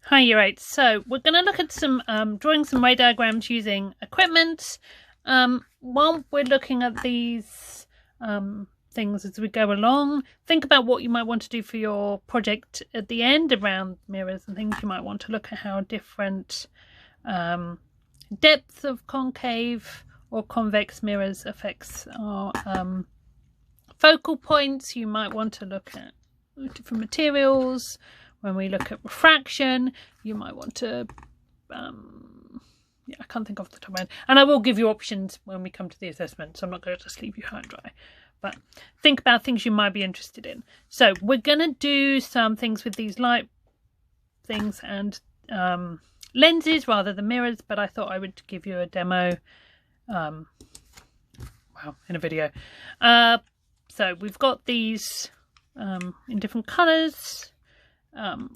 Hi, Year 8. So we're going to look at some drawing some ray diagrams using equipment. While we're looking at these things as we go along, think about what you might want to do for your project at the end around mirrors and things. You might want to look at how different depth of concave or convex mirrors affects our focal points. You might want to look at different materials. When we look at refraction, you might want to, I can't think off the top of my head. And I will give you options when we come to the assessment, so I'm not going to just leave you high and dry. But think about things you might be interested in. So we're going to do some things with these light things and lenses rather than mirrors, but I thought I would give you a demo in a video. So we've got these in different colours.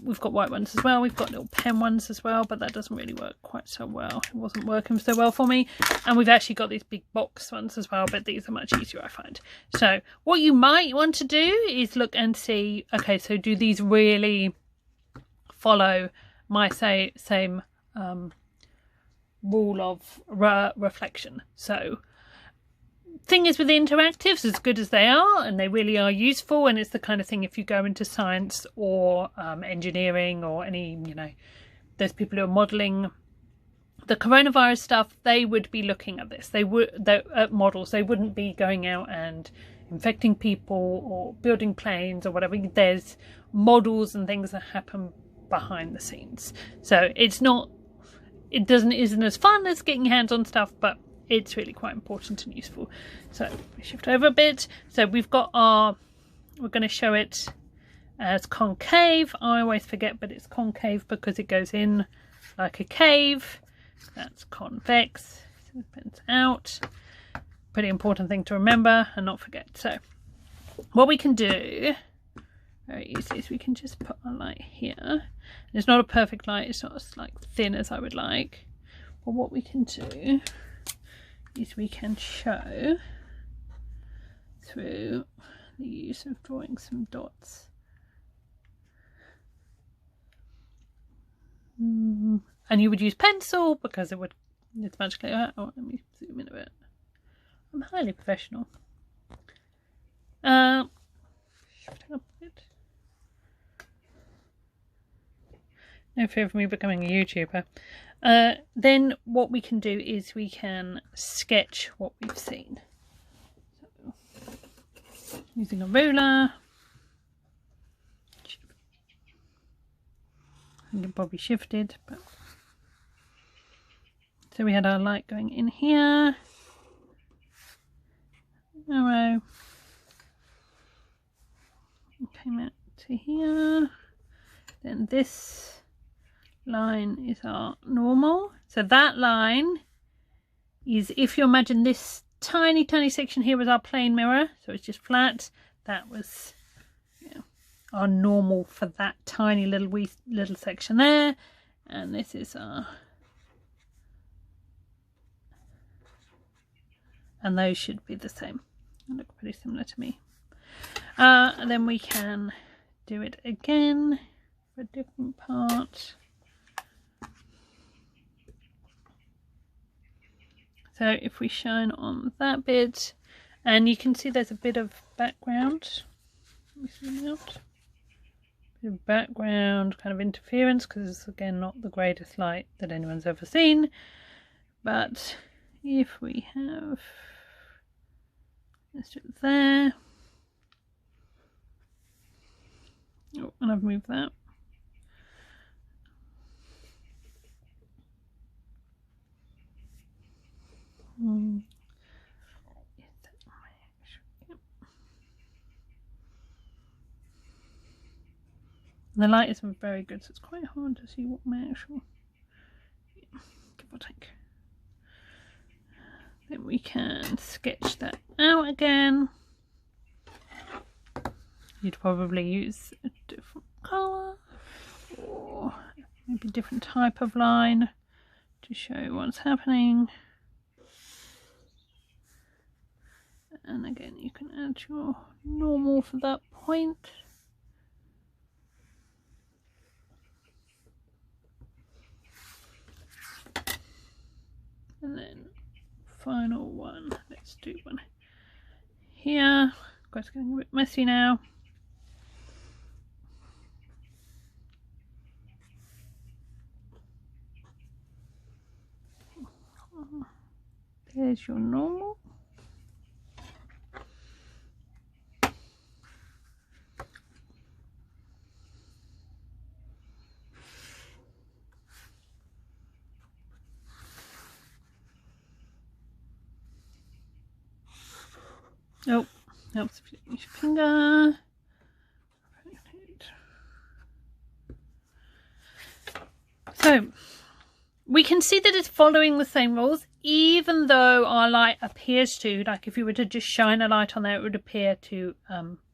We've got white ones as well. We've got little pen ones as well, but that doesn't really work quite so well. It wasn't working so well for me. And we've actually got these big box ones as well, but these are much easier, I find. So what you might want to do is look and see, okay, so do these really follow my same rule of reflection? So thing is, with the interactives, as good as they are, and they really are useful, and it's the kind of thing if you go into science or engineering or any, those people who are modelling the coronavirus stuff, they would be looking at this. They would at models. They wouldn't be going out and infecting people or building planes or whatever. There's models and things that happen behind the scenes. So isn't as fun as getting your hands on stuff, but it's really quite important and useful. So we shift over a bit. So we've got we're going to show it as concave. I always forget, but it's concave because it goes in like a cave. That's convex. So it bends out. Pretty important thing to remember and not forget. So what we can do very easy is we can just put a light here. And it's not a perfect light. It's not as thin as I would like. But what we can do is we can show through the use of drawing some dots. And you would use pencil because it's much clearer. Oh, let me zoom in a bit. I'm highly professional. Shifting up a bit. No fear of me becoming a YouTuber. Then what we can do is we can sketch what we've seen. So, using a ruler. And probably shifted, but so we had our light going in here. Arrow. Came out to here. Then this line is our normal. So that line is, if you imagine this tiny section here was our plane mirror, so it's just flat. That was our normal for that tiny little section there, and this is our, and those should be the same. They look pretty similar to me. And then we can do it again for a different part. So if we shine on that bit, and you can see there's a bit of background. Let me zoom out. Bit of background kind of interference because it's again not the greatest light that anyone's ever seen. But if we have, let's do it there. Oh, and I've moved that. The light isn't very good, so it's quite hard to see what my actual, give or take. Then we can sketch that out again. You'd probably use a different colour or maybe a different type of line to show what's happening. And again, you can add your normal for that point. final one. Let's do one here. It's getting a bit messy now. There's your normal. Oh, helps if you use your finger. So we can see that it's following the same rules, even though our light appears to, like if you were to just shine a light on there, it would appear to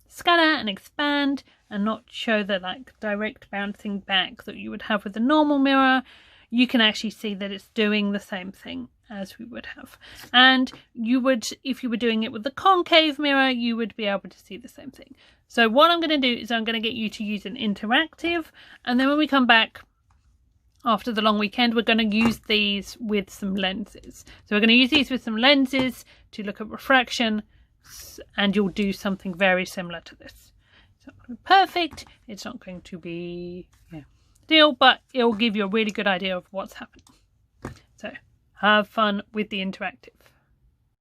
scatter and expand and not show the like direct bouncing back that you would have with the normal mirror. You can actually see that it's doing the same thing as we would have. And you would, if you were doing it with the concave mirror, you would be able to see the same thing. So what I'm going to do is I'm going to get you to use an interactive, and then when we come back after the long weekend, we're going to use these with some lenses. So we're going to use these with some lenses to look at refraction, and you'll do something very similar to this. It's not going to be perfect, it's not going to be ideal, but it'll give you a really good idea of what's happening. So have fun with the interactive.